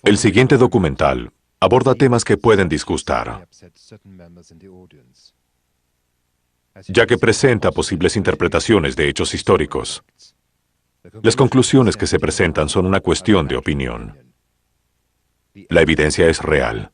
El siguiente documental aborda temas que pueden disgustar, ya que presenta posibles interpretaciones de hechos históricos. Las conclusiones que se presentan son una cuestión de opinión. La evidencia es real.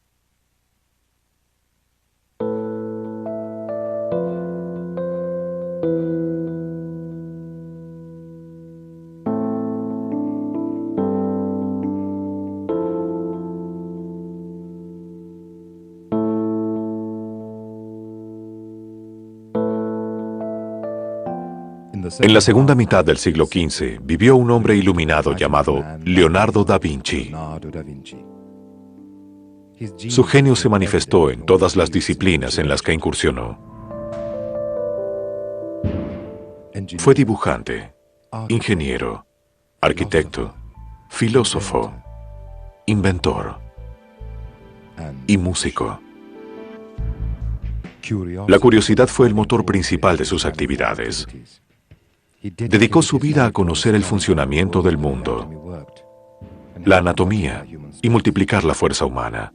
En la segunda mitad del siglo XV vivió un hombre iluminado llamado Leonardo da Vinci. Su genio se manifestó en todas las disciplinas en las que incursionó. Fue dibujante, ingeniero, arquitecto, filósofo, inventor y músico. La curiosidad fue el motor principal de sus actividades. Dedicó su vida a conocer el funcionamiento del mundo, la anatomía y multiplicar la fuerza humana.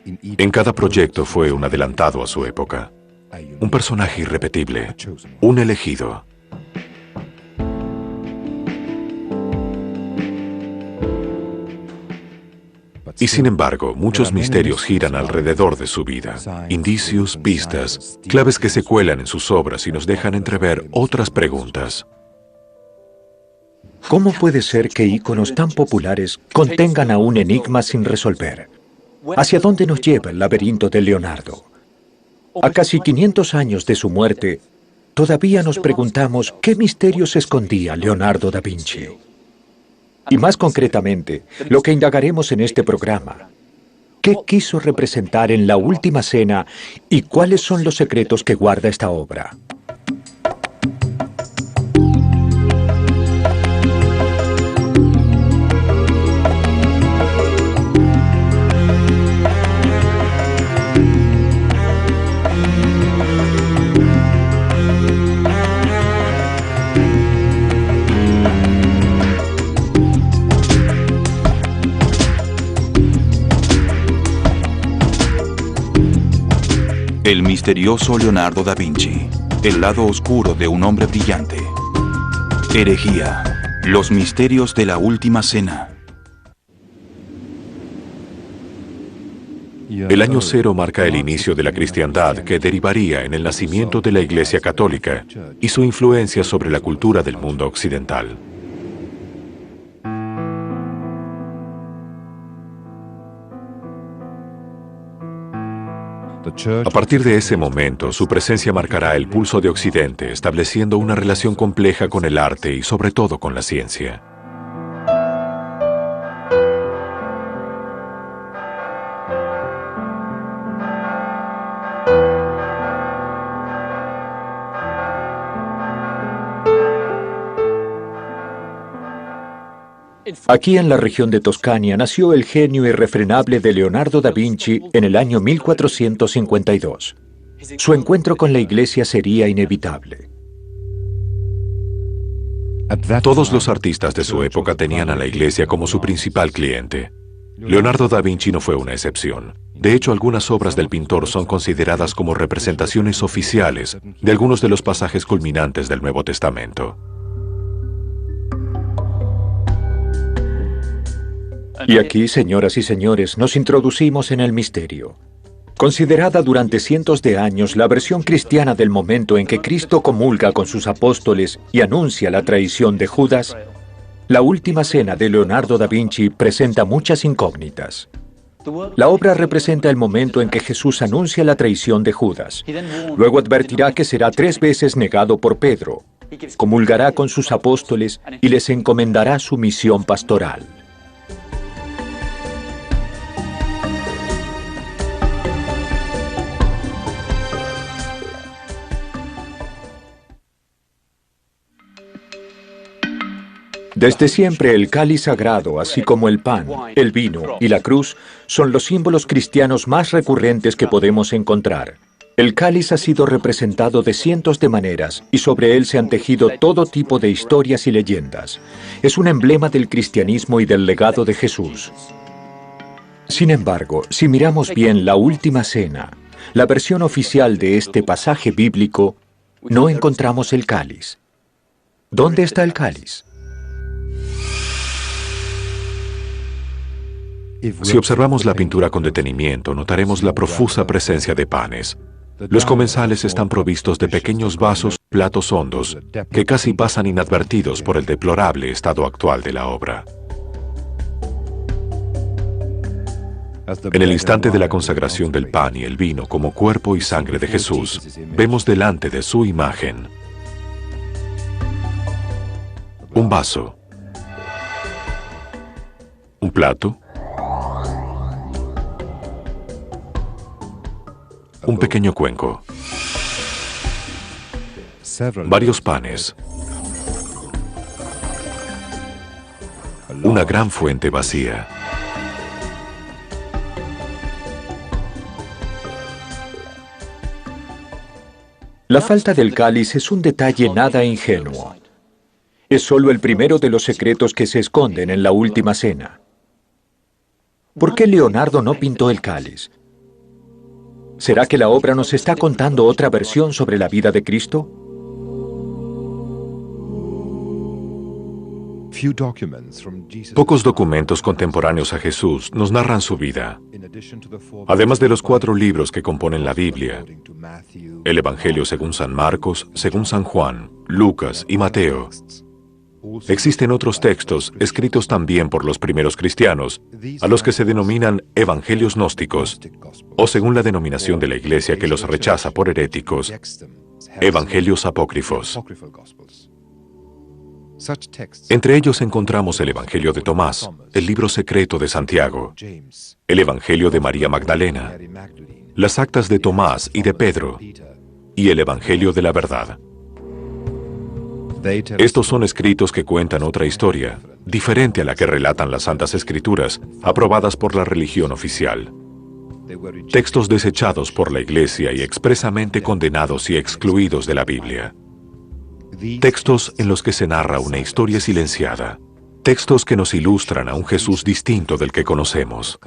En cada proyecto fue un adelantado a su época, un personaje irrepetible, un elegido. Y sin embargo, muchos misterios giran alrededor de su vida. Indicios, pistas, claves que se cuelan en sus obras y nos dejan entrever otras preguntas. ¿Cómo puede ser que íconos tan populares contengan aún enigmas sin resolver? ¿Hacia dónde nos lleva el laberinto de Leonardo? A casi 500 años de su muerte, todavía nos preguntamos qué misterios escondía Leonardo da Vinci. Y más concretamente, lo que indagaremos en este programa. ¿Qué quiso representar en la Última Cena y cuáles son los secretos que guarda esta obra? El misterioso Leonardo da Vinci, el lado oscuro de un hombre brillante. Herejía, los misterios de la Última Cena. El año cero marca el inicio de la cristiandad que derivaría en el nacimiento de la Iglesia Católica y su influencia sobre la cultura del mundo occidental. A partir de ese momento, su presencia marcará el pulso de Occidente, estableciendo una relación compleja con el arte y sobre todo con la ciencia. Aquí en la región de Toscania nació el genio irrefrenable de Leonardo da Vinci en el año 1452. Su encuentro con la iglesia sería inevitable. Todos los artistas de su época tenían a la iglesia como su principal cliente. Leonardo da Vinci no fue una excepción. De hecho, algunas obras del pintor son consideradas como representaciones oficiales de algunos de los pasajes culminantes del Nuevo Testamento. Y aquí, señoras y señores, nos introducimos en el misterio. Considerada durante cientos de años la versión cristiana del momento en que Cristo comulga con sus apóstoles y anuncia la traición de Judas, la Última Cena de Leonardo da Vinci presenta muchas incógnitas. La obra representa el momento en que Jesús anuncia la traición de Judas. Luego advertirá que será 3 veces negado por Pedro. Comulgará con sus apóstoles y les encomendará su misión pastoral. Desde siempre el cáliz sagrado, así como el pan, el vino y la cruz, son los símbolos cristianos más recurrentes que podemos encontrar. El cáliz ha sido representado de cientos de maneras y sobre él se han tejido todo tipo de historias y leyendas. Es un emblema del cristianismo y del legado de Jesús. Sin embargo, si miramos bien la Última Cena, la versión oficial de este pasaje bíblico, no encontramos el cáliz. ¿Dónde está el cáliz? Si observamos la pintura con detenimiento, notaremos la profusa presencia de panes. Los comensales están provistos de pequeños vasos, platos hondos, que casi pasan inadvertidos por el deplorable estado actual de la obra. En el instante de la consagración del pan y el vino como cuerpo y sangre de Jesús, vemos delante de su imagen un vaso, un plato, un pequeño cuenco, varios panes, una gran fuente vacía. La falta del cáliz es un detalle nada ingenuo. Es solo el primero de los secretos que se esconden en la Última Cena. ¿Por qué Leonardo no pintó el cáliz? ¿Será que la obra nos está contando otra versión sobre la vida de Cristo? Pocos documentos contemporáneos a Jesús nos narran su vida. Además de los 4 libros que componen la Biblia, el Evangelio según San Marcos, según San Juan, Lucas y Mateo, existen otros textos escritos también por los primeros cristianos, a los que se denominan evangelios gnósticos, o según la denominación de la Iglesia que los rechaza por heréticos, evangelios apócrifos. Entre ellos encontramos el Evangelio de Tomás, el libro secreto de Santiago, el Evangelio de María Magdalena, las actas de Tomás y de Pedro, y el Evangelio de la Verdad. Estos son escritos que cuentan otra historia, diferente a la que relatan las Santas Escrituras, aprobadas por la religión oficial. Textos desechados por la Iglesia y expresamente condenados y excluidos de la Biblia. Textos en los que se narra una historia silenciada. Textos que nos ilustran a un Jesús distinto del que conocemos.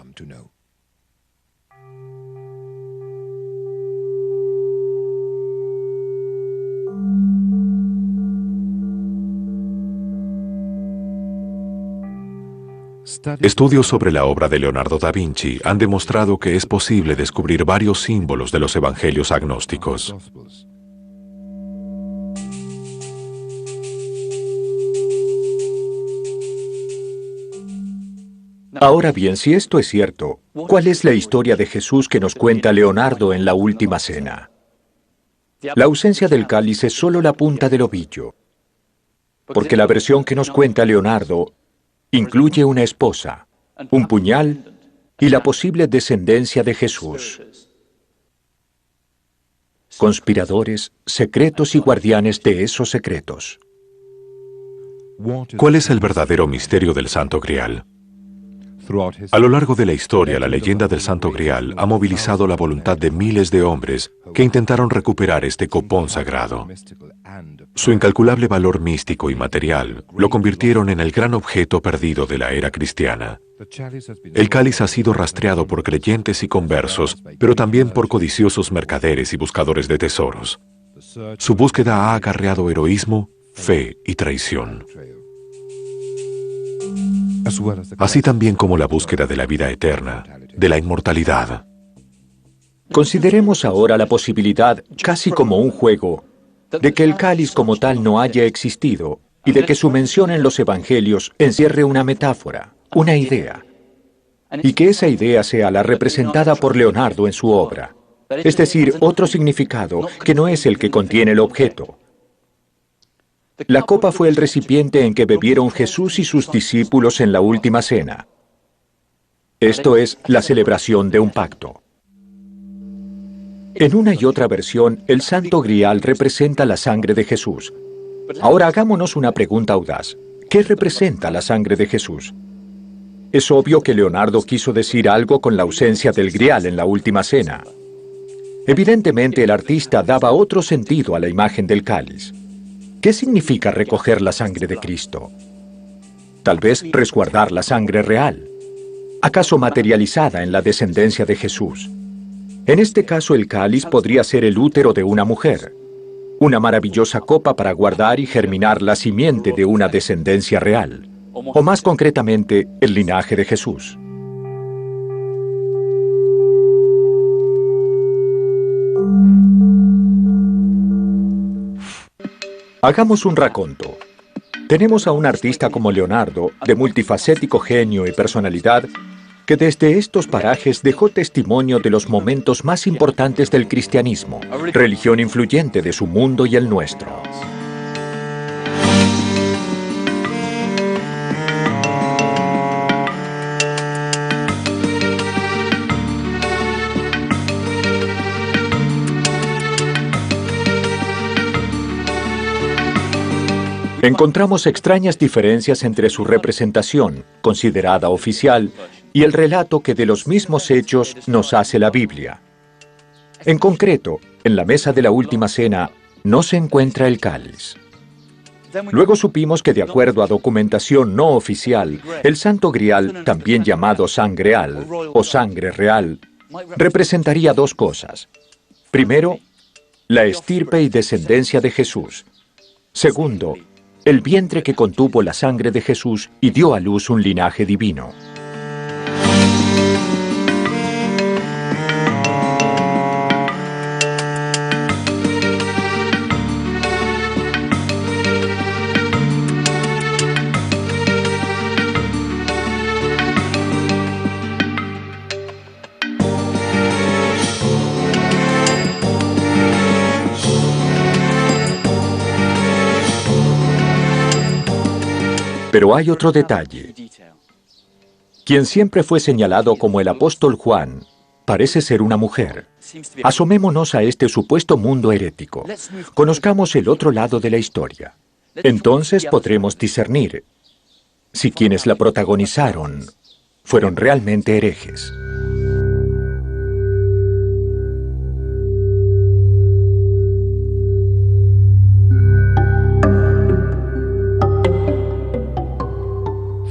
Estudios sobre la obra de Leonardo da Vinci han demostrado que es posible descubrir varios símbolos de los evangelios agnósticos. Ahora bien, si esto es cierto, ¿cuál es la historia de Jesús que nos cuenta Leonardo en la Última Cena? La ausencia del cáliz es solo la punta del ovillo, porque la versión que nos cuenta Leonardo incluye una esposa, un puñal y la posible descendencia de Jesús. Conspiradores, secretos y guardianes de esos secretos. ¿Cuál es el verdadero misterio del Santo Grial? A lo largo de la historia, la leyenda del Santo Grial ha movilizado la voluntad de miles de hombres que intentaron recuperar este copón sagrado. Su incalculable valor místico y material lo convirtieron en el gran objeto perdido de la era cristiana. El cáliz ha sido rastreado por creyentes y conversos, pero también por codiciosos mercaderes y buscadores de tesoros. Su búsqueda ha acarreado heroísmo, fe y traición. Así también como la búsqueda de la vida eterna, de la inmortalidad. Consideremos ahora la posibilidad, casi como un juego, de que el cáliz como tal no haya existido y de que su mención en los evangelios encierre una metáfora, una idea, y que esa idea sea la representada por Leonardo en su obra, es decir, otro significado que no es el que contiene el objeto. La copa fue el recipiente en que bebieron Jesús y sus discípulos en la Última Cena. Esto es la celebración de un pacto. En una y otra versión, el Santo Grial representa la sangre de Jesús. Ahora hagámonos una pregunta audaz. ¿Qué representa la sangre de Jesús? Es obvio que Leonardo quiso decir algo con la ausencia del Grial en la Última Cena. Evidentemente, el artista daba otro sentido a la imagen del cáliz. ¿Qué significa recoger la sangre de Cristo? Tal vez resguardar la sangre real, acaso materializada en la descendencia de Jesús. En este caso, el cáliz podría ser el útero de una mujer, una maravillosa copa para guardar y germinar la simiente de una descendencia real, o más concretamente, el linaje de Jesús. Hagamos un raconto. Tenemos a un artista como Leonardo, de multifacético genio y personalidad, que desde estos parajes dejó testimonio de los momentos más importantes del cristianismo, religión influyente de su mundo y el nuestro. Encontramos extrañas diferencias entre su representación, considerada oficial, y el relato que de los mismos hechos nos hace la Biblia. En concreto, en la mesa de la última cena no se encuentra el cáliz. Luego supimos que de acuerdo a documentación no oficial, el Santo Grial, también llamado sangreal o sangre real, representaría dos cosas. Primero, la estirpe y descendencia de Jesús. Segundo, el vientre que contuvo la sangre de Jesús y dio a luz un linaje divino. Pero hay otro detalle. Quien siempre fue señalado como el apóstol Juan parece ser una mujer. Asomémonos a este supuesto mundo herético. Conozcamos el otro lado de la historia. Entonces podremos discernir si quienes la protagonizaron fueron realmente herejes.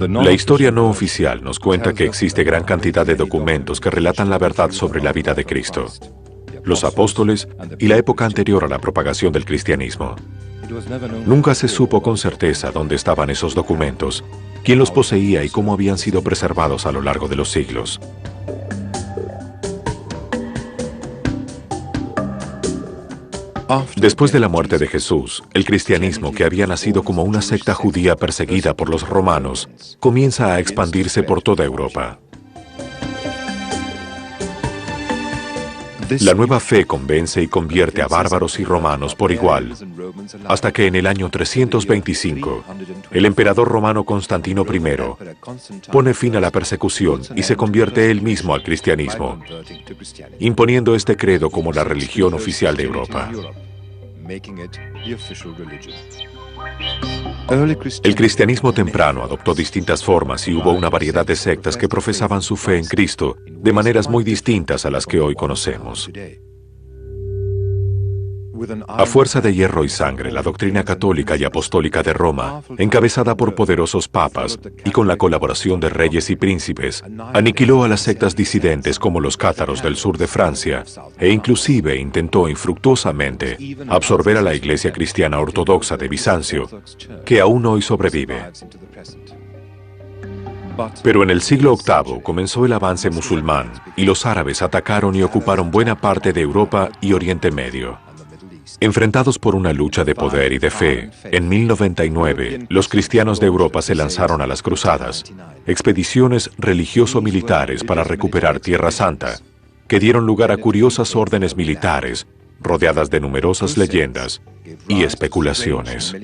La historia no oficial nos cuenta que existe gran cantidad de documentos que relatan la verdad sobre la vida de Cristo, los apóstoles y la época anterior a la propagación del cristianismo. Nunca se supo con certeza dónde estaban esos documentos, quién los poseía y cómo habían sido preservados a lo largo de los siglos. Después de la muerte de Jesús, el cristianismo, que había nacido como una secta judía perseguida por los romanos, comienza a expandirse por toda Europa. La nueva fe convence y convierte a bárbaros y romanos por igual, hasta que en el año 325, el emperador romano Constantino I pone fin a la persecución y se convierte él mismo al cristianismo, imponiendo este credo como la religión oficial de Europa. El cristianismo temprano adoptó distintas formas y hubo una variedad de sectas que profesaban su fe en Cristo de maneras muy distintas a las que hoy conocemos. A fuerza de hierro y sangre, la doctrina católica y apostólica de Roma, encabezada por poderosos papas y con la colaboración de reyes y príncipes, aniquiló a las sectas disidentes como los cátaros del sur de Francia e inclusive intentó infructuosamente absorber a la Iglesia cristiana ortodoxa de Bizancio, que aún hoy sobrevive. Pero en el siglo VIII comenzó el avance musulmán y los árabes atacaron y ocuparon buena parte de Europa y Oriente Medio. Enfrentados por una lucha de poder y de fe, en 1099, los cristianos de Europa se lanzaron a las cruzadas, expediciones religioso-militares para recuperar Tierra Santa, que dieron lugar a curiosas órdenes militares, rodeadas de numerosas leyendas y especulaciones.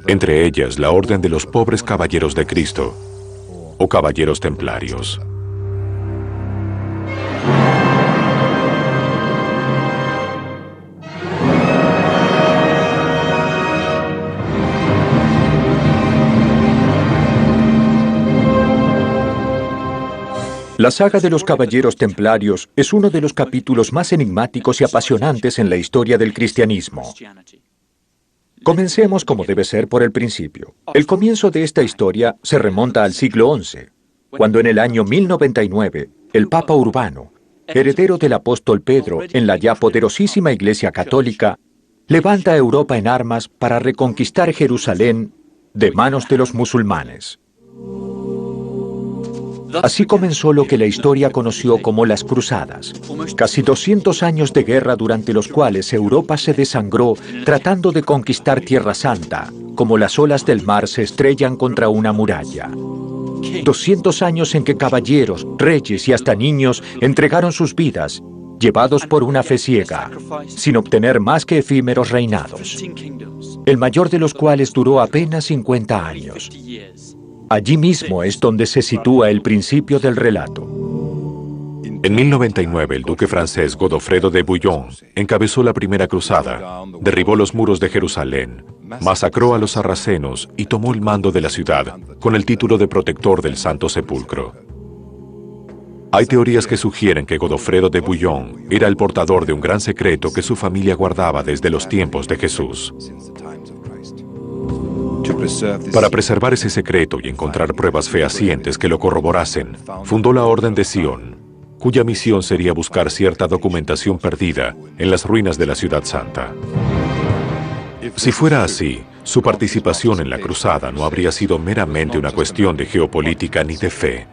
Entre ellas, la Orden de los Pobres Caballeros de Cristo, o Caballeros Templarios. La saga de los Caballeros Templarios es uno de los capítulos más enigmáticos y apasionantes en la historia del cristianismo. Comencemos como debe ser por el principio. El comienzo de esta historia se remonta al siglo XI, cuando en el año 1099, el Papa Urbano, heredero del apóstol Pedro en la ya poderosísima Iglesia Católica, levanta a Europa en armas para reconquistar Jerusalén de manos de los musulmanes. Así comenzó lo que la historia conoció como las Cruzadas, casi 200 años de guerra durante los cuales Europa se desangró tratando de conquistar Tierra Santa, como las olas del mar se estrellan contra una muralla. 200 años en que caballeros, reyes y hasta niños entregaron sus vidas, llevados por una fe ciega, sin obtener más que efímeros reinados, el mayor de los cuales duró apenas 50 años. Allí mismo es donde se sitúa el principio del relato. En 1099, el duque francés Godofredo de Bouillon encabezó la primera cruzada, derribó los muros de Jerusalén, masacró a los sarracenos y tomó el mando de la ciudad con el título de protector del Santo Sepulcro. Hay teorías que sugieren que Godofredo de Bouillon era el portador de un gran secreto que su familia guardaba desde los tiempos de Jesús. Para preservar ese secreto y encontrar pruebas fehacientes que lo corroborasen, fundó la Orden de Sion, cuya misión sería buscar cierta documentación perdida en las ruinas de la Ciudad Santa. Si fuera así, su participación en la cruzada no habría sido meramente una cuestión de geopolítica ni de fe.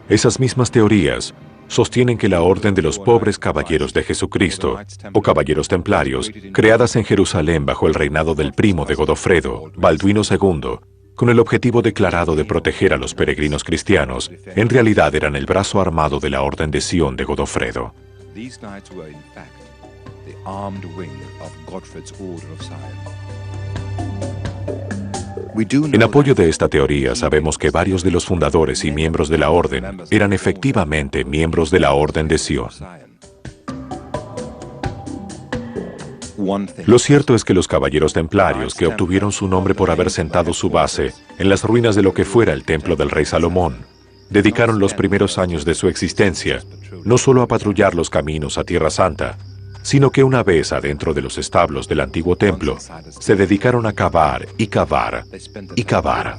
Esas mismas teorías sostienen que la Orden de los Pobres Caballeros de Jesucristo, o Caballeros Templarios, creadas en Jerusalén bajo el reinado del primo de Godofredo, Balduino II, con el objetivo declarado de proteger a los peregrinos cristianos, en realidad eran el brazo armado de la Orden de Sion de Godofredo. En apoyo de esta teoría, sabemos que varios de los fundadores y miembros de la Orden eran efectivamente miembros de la Orden de Sion. Lo cierto es que los Caballeros Templarios, que obtuvieron su nombre por haber sentado su base en las ruinas de lo que fuera el templo del rey Salomón, dedicaron los primeros años de su existencia no solo a patrullar los caminos a Tierra Santa, sino que una vez adentro de los establos del antiguo templo, se dedicaron a cavar y cavar y cavar.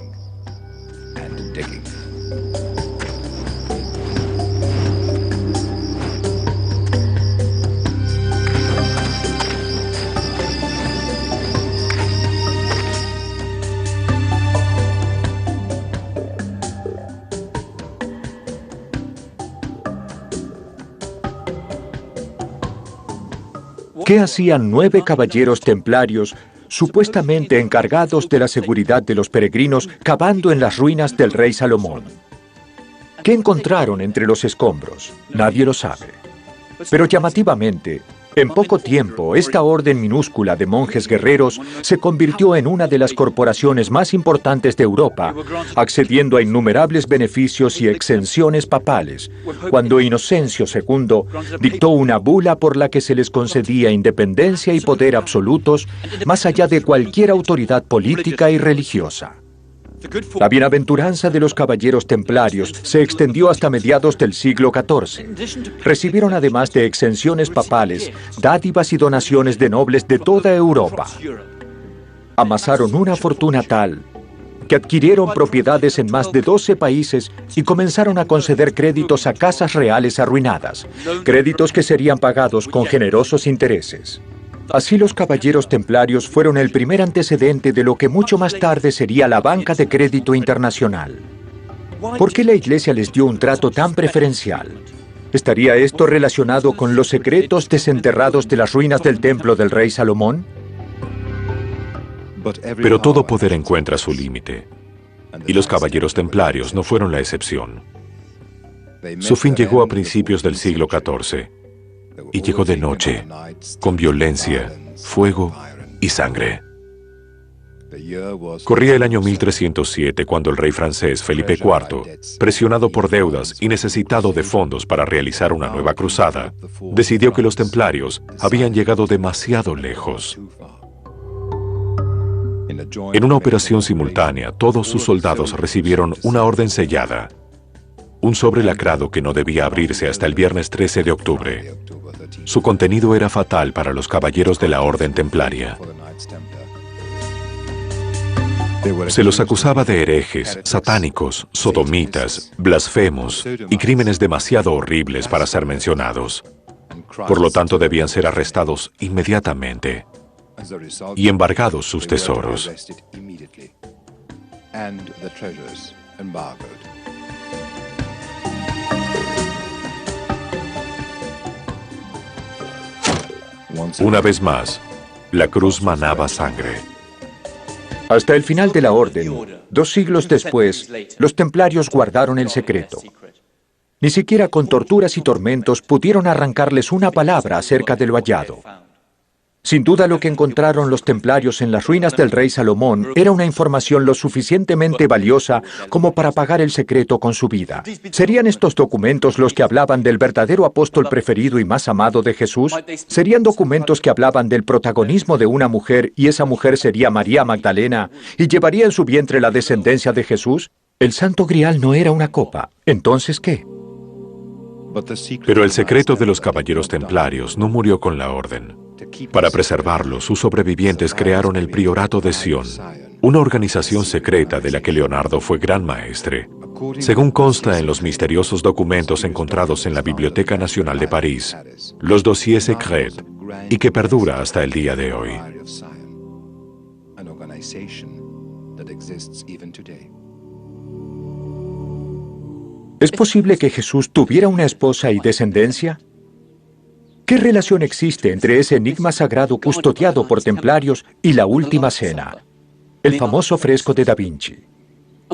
¿Qué hacían 9 caballeros templarios, supuestamente encargados de la seguridad de los peregrinos, cavando en las ruinas del rey Salomón? ¿Qué encontraron entre los escombros? Nadie lo sabe. Pero llamativamente, en poco tiempo, esta orden minúscula de monjes guerreros se convirtió en una de las corporaciones más importantes de Europa, accediendo a innumerables beneficios y exenciones papales, cuando Inocencio II dictó una bula por la que se les concedía independencia y poder absolutos más allá de cualquier autoridad política y religiosa. La bienaventuranza de los caballeros templarios se extendió hasta mediados del siglo XIV. Recibieron además de exenciones papales, dádivas y donaciones de nobles de toda Europa. Amasaron una fortuna tal que adquirieron propiedades en más de 12 países y comenzaron a conceder créditos a casas reales arruinadas, créditos que serían pagados con generosos intereses. Así los caballeros templarios fueron el primer antecedente de lo que mucho más tarde sería la banca de crédito internacional. ¿Por qué la Iglesia les dio un trato tan preferencial? ¿Estaría esto relacionado con los secretos desenterrados de las ruinas del templo del rey Salomón? Pero todo poder encuentra su límite, y los caballeros templarios no fueron la excepción. Su fin llegó a principios del siglo XIV. Y llegó de noche, con violencia, fuego y sangre. Corría el año 1307 cuando el rey francés Felipe IV, presionado por deudas y necesitado de fondos para realizar una nueva cruzada, decidió que los templarios habían llegado demasiado lejos. En una operación simultánea, todos sus soldados recibieron una orden sellada. un sobre lacrado que no debía abrirse hasta el viernes 13 de octubre. Su contenido era fatal para los caballeros de la Orden Templaria. Se los acusaba de herejes, satánicos, sodomitas, blasfemos y crímenes demasiado horribles para ser mencionados. Por lo tanto, debían ser arrestados inmediatamente y embargados sus tesoros. Una vez más, la cruz manaba sangre. Hasta el final de la orden, 2 siglos después, los templarios guardaron el secreto. Ni siquiera con torturas y tormentos pudieron arrancarles una palabra acerca de lo hallado. Sin duda, lo que encontraron los templarios en las ruinas del rey Salomón era una información lo suficientemente valiosa como para pagar el secreto con su vida. ¿Serían estos documentos los que hablaban del verdadero apóstol preferido y más amado de Jesús? ¿Serían documentos que hablaban del protagonismo de una mujer y esa mujer sería María Magdalena y llevaría en su vientre la descendencia de Jesús? El Santo Grial no era una copa. ¿Entonces qué? Pero el secreto de los caballeros templarios no murió con la orden. Para preservarlo, sus sobrevivientes crearon el Priorato de Sion, una organización secreta de la que Leonardo fue gran maestre. Según consta en los misteriosos documentos encontrados en la Biblioteca Nacional de París, los Dossiers Secrets, y que perdura hasta el día de hoy. ¿Es posible que Jesús tuviera una esposa y descendencia? ¿Qué relación existe entre ese enigma sagrado custodiado por templarios y la Última Cena, el famoso fresco de Da Vinci?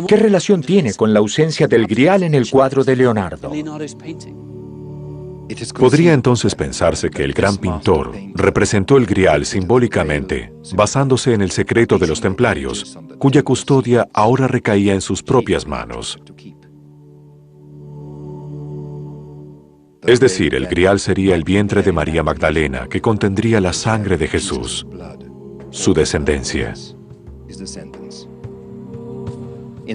¿Qué relación tiene con la ausencia del Grial en el cuadro de Leonardo? Podría entonces pensarse que el gran pintor representó el Grial simbólicamente, basándose en el secreto de los templarios, cuya custodia ahora recaía en sus propias manos. Es decir, el Grial sería el vientre de María Magdalena, que contendría la sangre de Jesús, su descendencia.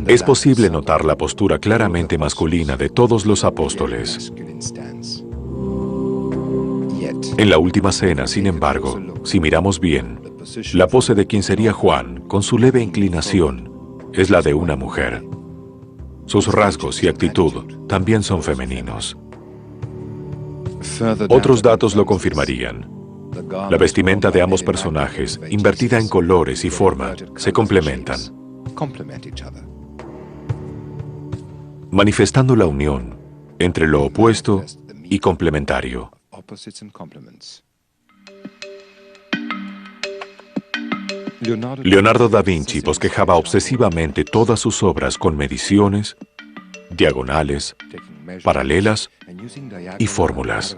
Es posible notar la postura claramente masculina de todos los apóstoles. En la Última Cena, sin embargo, si miramos bien, la pose de quien sería Juan, con su leve inclinación, es la de una mujer. Sus rasgos y actitud también son femeninos. Otros datos lo confirmarían. La vestimenta de ambos personajes, invertida en colores y forma, se complementan, manifestando la unión entre lo opuesto y complementario. Leonardo da Vinci bosquejaba obsesivamente todas sus obras con mediciones, diagonales, paralelas y fórmulas.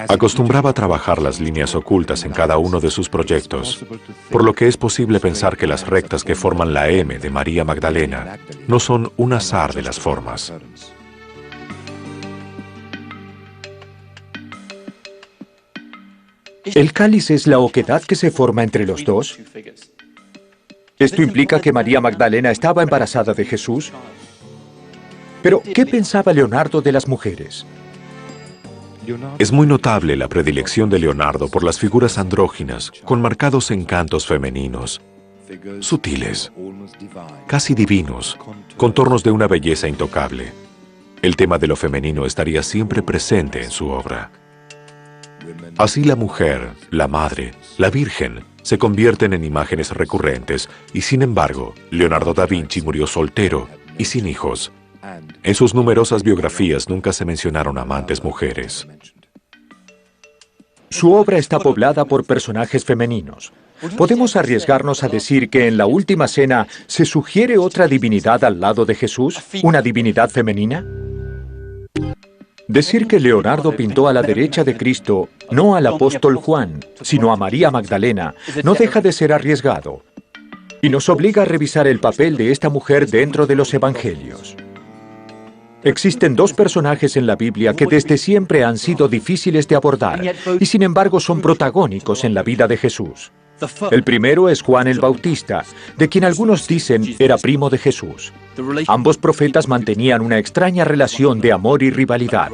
Acostumbraba a trabajar las líneas ocultas en cada uno de sus proyectos, por lo que es posible pensar que las rectas que forman la M de María Magdalena no son un azar de las formas. ¿El cáliz es la oquedad que se forma entre los dos? ¿Esto implica que María Magdalena estaba embarazada de Jesús? Pero, ¿qué pensaba Leonardo de las mujeres? Es muy notable la predilección de Leonardo por las figuras andróginas, con marcados encantos femeninos, sutiles, casi divinos, contornos de una belleza intocable. El tema de lo femenino estaría siempre presente en su obra. Así la mujer, la madre, la virgen, se convierten en imágenes recurrentes y, sin embargo, Leonardo da Vinci murió soltero y sin hijos. En sus numerosas biografías nunca se mencionaron amantes mujeres. Su obra está poblada por personajes femeninos. ¿Podemos arriesgarnos a decir que en la Última Cena se sugiere otra divinidad al lado de Jesús? ¿Una divinidad femenina? Decir que Leonardo pintó a la derecha de Cristo, no al apóstol Juan, sino a María Magdalena, no deja de ser arriesgado. Y nos obliga a revisar el papel de esta mujer dentro de los evangelios. Existen 2 personajes en la Biblia que desde siempre han sido difíciles de abordar y sin embargo son protagónicos en la vida de Jesús. El primero es Juan el Bautista, de quien algunos dicen era primo de Jesús. Ambos profetas mantenían una extraña relación de amor y rivalidad.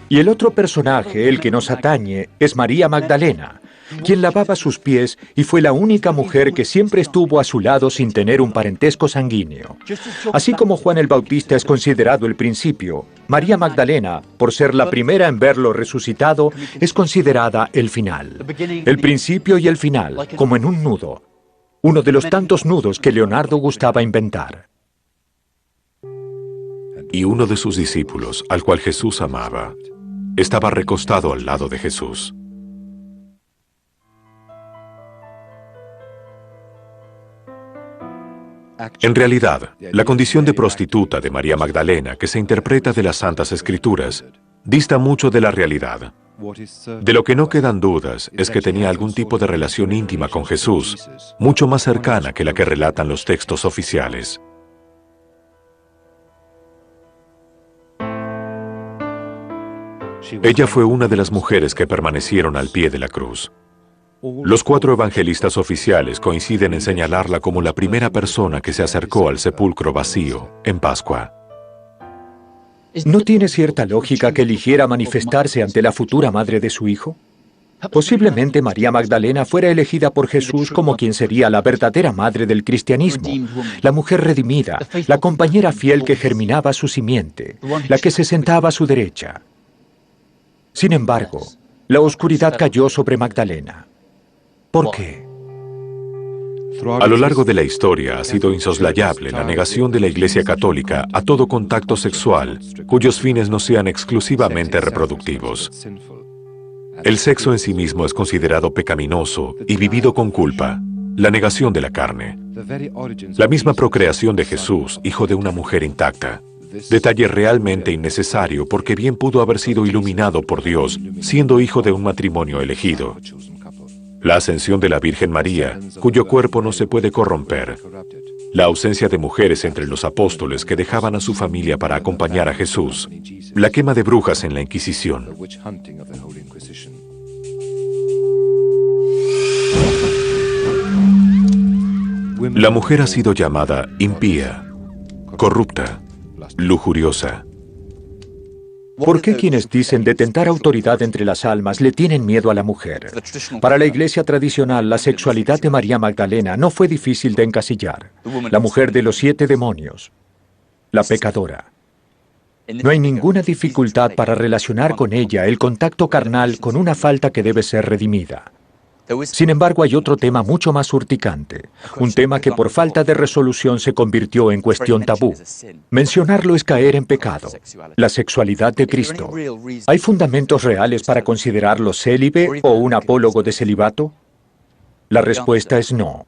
Y el otro personaje, el que nos atañe, es María Magdalena, quien lavaba sus pies y fue la única mujer que siempre estuvo a su lado sin tener un parentesco sanguíneo. Así como Juan el Bautista es considerado el principio, María Magdalena, por ser la primera en verlo resucitado, es considerada el final. El principio y el final, como en un nudo. Uno de los tantos nudos que Leonardo gustaba inventar. Y uno de sus discípulos, al cual Jesús amaba, estaba recostado al lado de Jesús. En realidad, la condición de prostituta de María Magdalena, que se interpreta de las Santas Escrituras, dista mucho de la realidad. De lo que no quedan dudas es que tenía algún tipo de relación íntima con Jesús, mucho más cercana que la que relatan los textos oficiales. Ella fue una de las mujeres que permanecieron al pie de la cruz. Los 4 evangelistas oficiales coinciden en señalarla como la primera persona que se acercó al sepulcro vacío en Pascua. ¿No tiene cierta lógica que eligiera manifestarse ante la futura madre de su hijo? Posiblemente María Magdalena fuera elegida por Jesús como quien sería la verdadera madre del cristianismo, la mujer redimida, la compañera fiel que germinaba su simiente, la que se sentaba a su derecha. Sin embargo, la oscuridad cayó sobre Magdalena. ¿Por qué? A lo largo de la historia ha sido insoslayable la negación de la Iglesia Católica a todo contacto sexual cuyos fines no sean exclusivamente reproductivos. El sexo en sí mismo es considerado pecaminoso y vivido con culpa, la negación de la carne. La misma procreación de Jesús, hijo de una mujer intacta. Detalle realmente innecesario porque bien pudo haber sido iluminado por Dios, siendo hijo de un matrimonio elegido. La ascensión de la Virgen María, cuyo cuerpo no se puede corromper. La ausencia de mujeres entre los apóstoles que dejaban a su familia para acompañar a Jesús. La quema de brujas en la Inquisición. La mujer ha sido llamada impía, corrupta, lujuriosa. ¿Por qué quienes dicen detentar autoridad entre las almas le tienen miedo a la mujer? Para la iglesia tradicional, la sexualidad de María Magdalena no fue difícil de encasillar. La mujer de los 7 demonios, la pecadora. No hay ninguna dificultad para relacionar con ella el contacto carnal con una falta que debe ser redimida. Sin embargo, hay otro tema mucho más urticante, un tema que por falta de resolución se convirtió en cuestión tabú. Mencionarlo es caer en pecado, la sexualidad de Cristo. ¿Hay fundamentos reales para considerarlo célibe o un apólogo de celibato? La respuesta es no.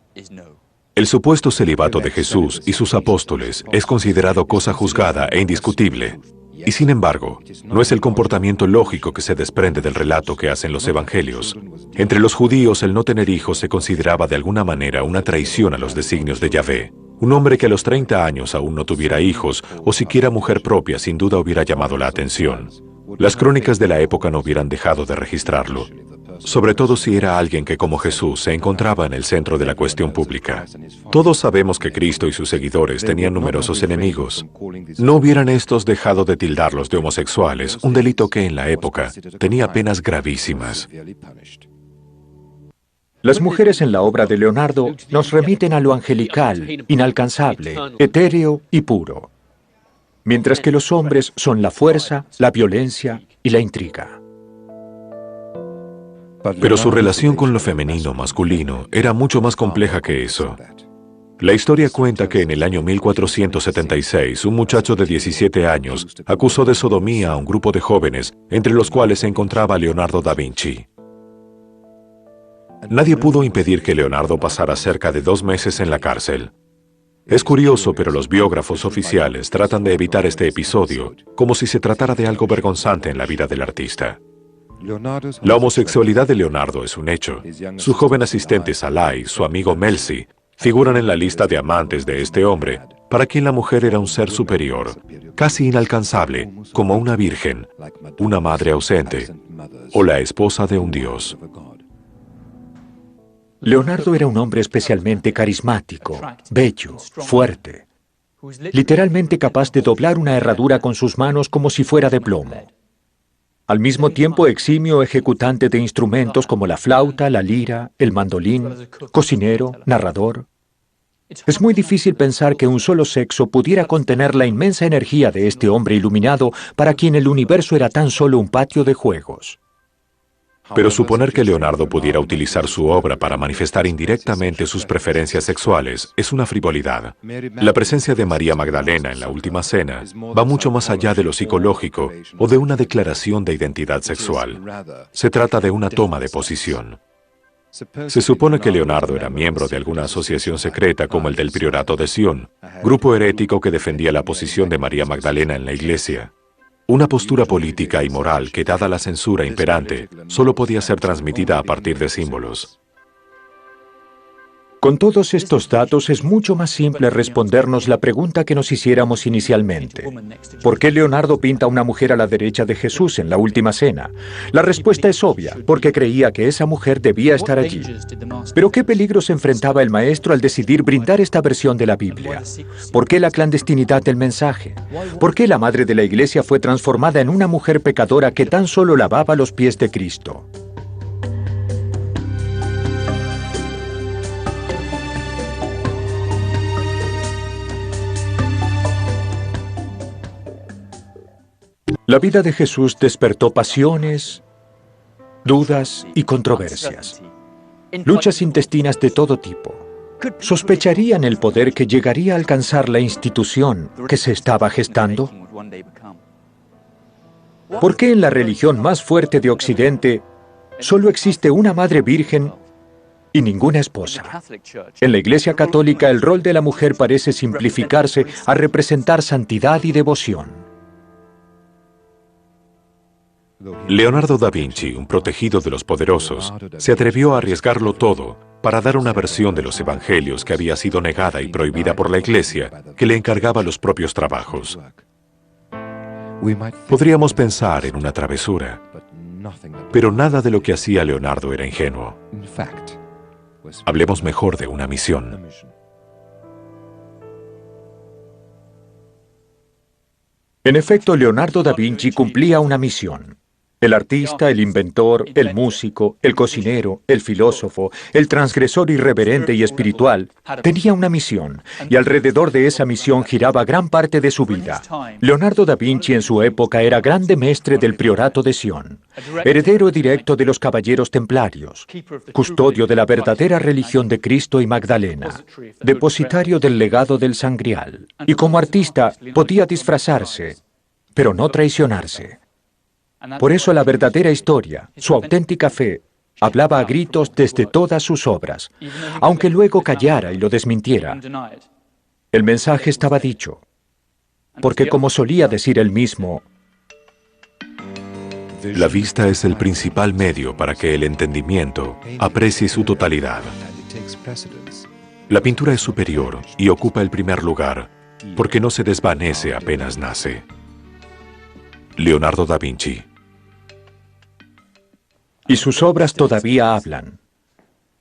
El supuesto celibato de Jesús y sus apóstoles es considerado cosa juzgada e indiscutible. Y sin embargo, no es el comportamiento lógico que se desprende del relato que hacen los evangelios. Entre los judíos, el no tener hijos se consideraba de alguna manera una traición a los designios de Yahvé. Un hombre que a los 30 años aún no tuviera hijos, o siquiera mujer propia, sin duda hubiera llamado la atención. Las crónicas de la época no hubieran dejado de registrarlo, sobre todo si era alguien que, como Jesús, se encontraba en el centro de la cuestión pública. Todos sabemos que Cristo y sus seguidores tenían numerosos enemigos. No hubieran estos dejado de tildarlos de homosexuales, un delito que en la época tenía penas gravísimas. Las mujeres en la obra de Leonardo nos remiten a lo angelical, inalcanzable, etéreo y puro, mientras que los hombres son la fuerza, la violencia y la intriga. Pero su relación con lo femenino masculino era mucho más compleja que eso. La historia cuenta que en el año 1476, un muchacho de 17 años acusó de sodomía a un grupo de jóvenes, entre los cuales se encontraba Leonardo da Vinci. Nadie pudo impedir que Leonardo pasara cerca de 2 meses en la cárcel. Es curioso, pero los biógrafos oficiales tratan de evitar este episodio, como si se tratara de algo vergonzante en la vida del artista. La homosexualidad de Leonardo es un hecho. Su joven asistente Salai, su amigo Melzi, figuran en la lista de amantes de este hombre, para quien la mujer era un ser superior, casi inalcanzable, como una virgen, una madre ausente, o la esposa de un dios. Leonardo era un hombre especialmente carismático, bello, fuerte, literalmente capaz de doblar una herradura con sus manos como si fuera de plomo. Al mismo tiempo eximio ejecutante de instrumentos como la flauta, la lira, el mandolín, cocinero, narrador. Es muy difícil pensar que un solo sexo pudiera contener la inmensa energía de este hombre iluminado para quien el universo era tan solo un patio de juegos. Pero suponer que Leonardo pudiera utilizar su obra para manifestar indirectamente sus preferencias sexuales es una frivolidad. La presencia de María Magdalena en la Última Cena va mucho más allá de lo psicológico o de una declaración de identidad sexual. Se trata de una toma de posición. Se supone que Leonardo era miembro de alguna asociación secreta como el del Priorato de Sion, grupo herético que defendía la posición de María Magdalena en la Iglesia. Una postura política y moral que, dada la censura imperante, solo podía ser transmitida a partir de símbolos. Con todos estos datos es mucho más simple respondernos la pregunta que nos hiciéramos inicialmente. ¿Por qué Leonardo pinta a una mujer a la derecha de Jesús en la Última Cena? La respuesta es obvia, porque creía que esa mujer debía estar allí. ¿Pero qué peligros enfrentaba el maestro al decidir brindar esta versión de la Biblia? ¿Por qué la clandestinidad del mensaje? ¿Por qué la madre de la Iglesia fue transformada en una mujer pecadora que tan solo lavaba los pies de Cristo? La vida de Jesús despertó pasiones, dudas y controversias. Luchas intestinas de todo tipo. ¿Sospecharían el poder que llegaría a alcanzar la institución que se estaba gestando? ¿Por qué en la religión más fuerte de Occidente solo existe una madre virgen y ninguna esposa? En la Iglesia Católica el rol de la mujer parece simplificarse a representar santidad y devoción. Leonardo da Vinci, un protegido de los poderosos, se atrevió a arriesgarlo todo para dar una versión de los evangelios que había sido negada y prohibida por la Iglesia, que le encargaba los propios trabajos. Podríamos pensar en una travesura, pero nada de lo que hacía Leonardo era ingenuo. Hablemos mejor de una misión. En efecto, Leonardo da Vinci cumplía una misión. El artista, el inventor, el músico, el cocinero, el filósofo, el transgresor irreverente y espiritual, tenía una misión, y alrededor de esa misión giraba gran parte de su vida. Leonardo da Vinci en su época era grande mestre del Priorato de Sion, heredero directo de los caballeros templarios, custodio de la verdadera religión de Cristo y Magdalena, depositario del legado del Sangrial, y como artista podía disfrazarse, pero no traicionarse. Por eso la verdadera historia, su auténtica fe, hablaba a gritos desde todas sus obras, aunque luego callara y lo desmintiera. El mensaje estaba dicho, porque como solía decir él mismo, la vista es el principal medio para que el entendimiento aprecie su totalidad. La pintura es superior y ocupa el primer lugar, porque no se desvanece apenas nace. Leonardo da Vinci. Y sus obras todavía hablan.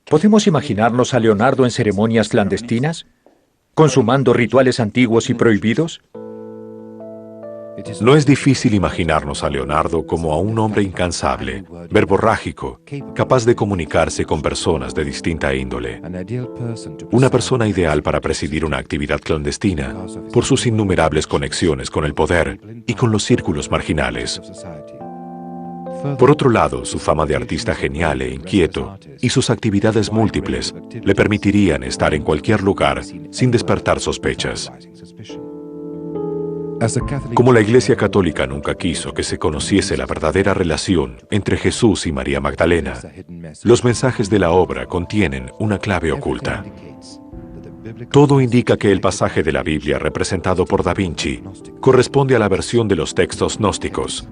¿Podemos imaginarnos a Leonardo en ceremonias clandestinas, consumando rituales antiguos y prohibidos? No es difícil imaginarnos a Leonardo como a un hombre incansable, verborrágico, capaz de comunicarse con personas de distinta índole. Una persona ideal para presidir una actividad clandestina, por sus innumerables conexiones con el poder y con los círculos marginales. Por otro lado, su fama de artista genial e inquieto y sus actividades múltiples le permitirían estar en cualquier lugar sin despertar sospechas. Como la Iglesia Católica nunca quiso que se conociese la verdadera relación entre Jesús y María Magdalena, los mensajes de la obra contienen una clave oculta. Todo indica que el pasaje de la Biblia representado por Da Vinci corresponde a la versión de los textos gnósticos,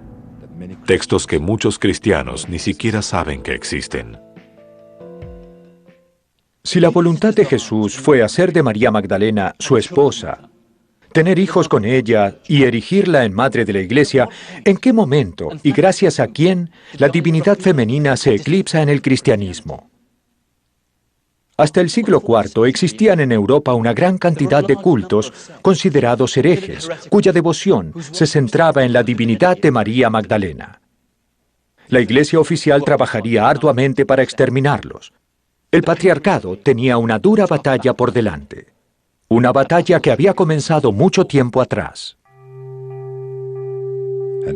textos que muchos cristianos ni siquiera saben que existen. Si la voluntad de Jesús fue hacer de María Magdalena su esposa, tener hijos con ella y erigirla en madre de la Iglesia, ¿en qué momento y gracias a quién la divinidad femenina se eclipsa en el cristianismo? Hasta el siglo IV existían en Europa una gran cantidad de cultos considerados herejes, cuya devoción se centraba en la divinidad de María Magdalena. La Iglesia oficial trabajaría arduamente para exterminarlos. El patriarcado tenía una dura batalla por delante. Una batalla que había comenzado mucho tiempo atrás.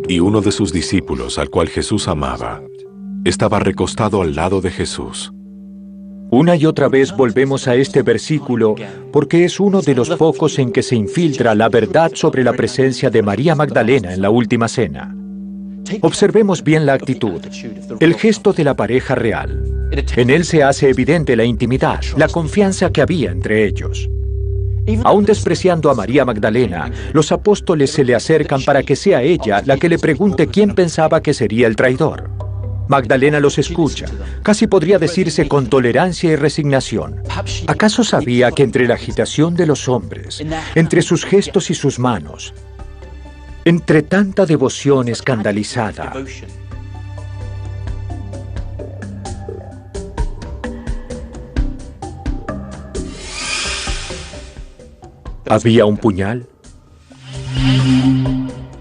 Y uno de sus discípulos, al cual Jesús amaba, estaba recostado al lado de Jesús. Una y otra vez volvemos a este versículo porque es uno de los focos en que se infiltra la verdad sobre la presencia de María Magdalena en la última cena. Observemos bien la actitud, el gesto de la pareja real. En él se hace evidente la intimidad, la confianza que había entre ellos. Aún despreciando a María Magdalena, los apóstoles se le acercan para que sea ella la que le pregunte quién pensaba que sería el traidor. Magdalena los escucha, casi podría decirse con tolerancia y resignación. ¿Acaso sabía que entre la agitación de los hombres, entre sus gestos y sus manos, entre tanta devoción escandalizada, había un puñal?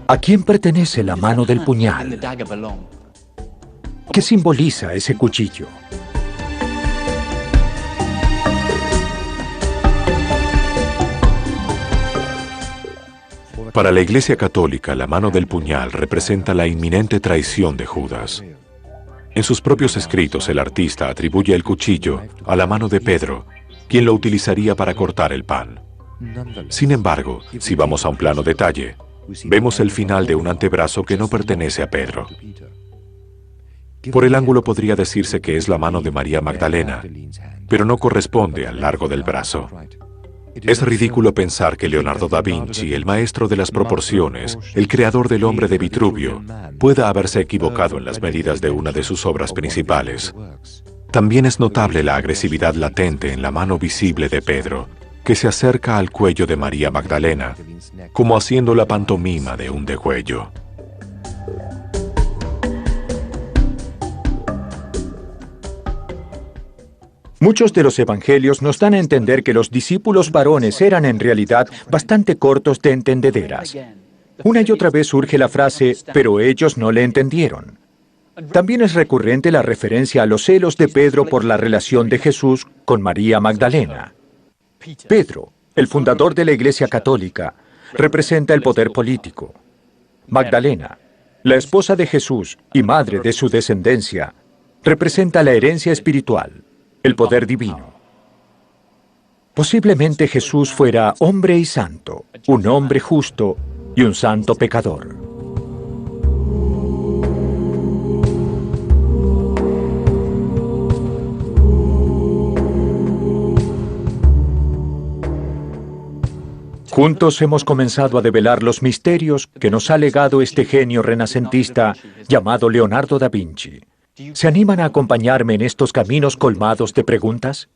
¿A quién pertenece la mano del puñal? ¿Qué simboliza ese cuchillo? Para la Iglesia Católica, la mano del puñal representa la inminente traición de Judas. En sus propios escritos, el artista atribuye el cuchillo a la mano de Pedro, quien lo utilizaría para cortar el pan. Sin embargo, si vamos a un plano detalle, vemos el final de un antebrazo que no pertenece a Pedro. Por el ángulo podría decirse que es la mano de María Magdalena, pero no corresponde al largo del brazo. Es ridículo pensar que Leonardo da Vinci, el maestro de las proporciones, el creador del hombre de Vitruvio, pueda haberse equivocado en las medidas de una de sus obras principales. También es notable la agresividad latente en la mano visible de Pedro, que se acerca al cuello de María Magdalena, como haciendo la pantomima de un degüello. Muchos de los evangelios nos dan a entender que los discípulos varones eran en realidad bastante cortos de entendederas. Una y otra vez surge la frase, pero ellos no le entendieron. También es recurrente la referencia a los celos de Pedro por la relación de Jesús con María Magdalena. Pedro, el fundador de la Iglesia Católica, representa el poder político. Magdalena, la esposa de Jesús y madre de su descendencia, representa la herencia espiritual, el poder divino. Posiblemente Jesús fuera hombre y santo, un hombre justo y un santo pecador. Juntos hemos comenzado a develar los misterios que nos ha legado este genio renacentista llamado Leonardo da Vinci. ¿Se animan a acompañarme en estos caminos colmados de preguntas?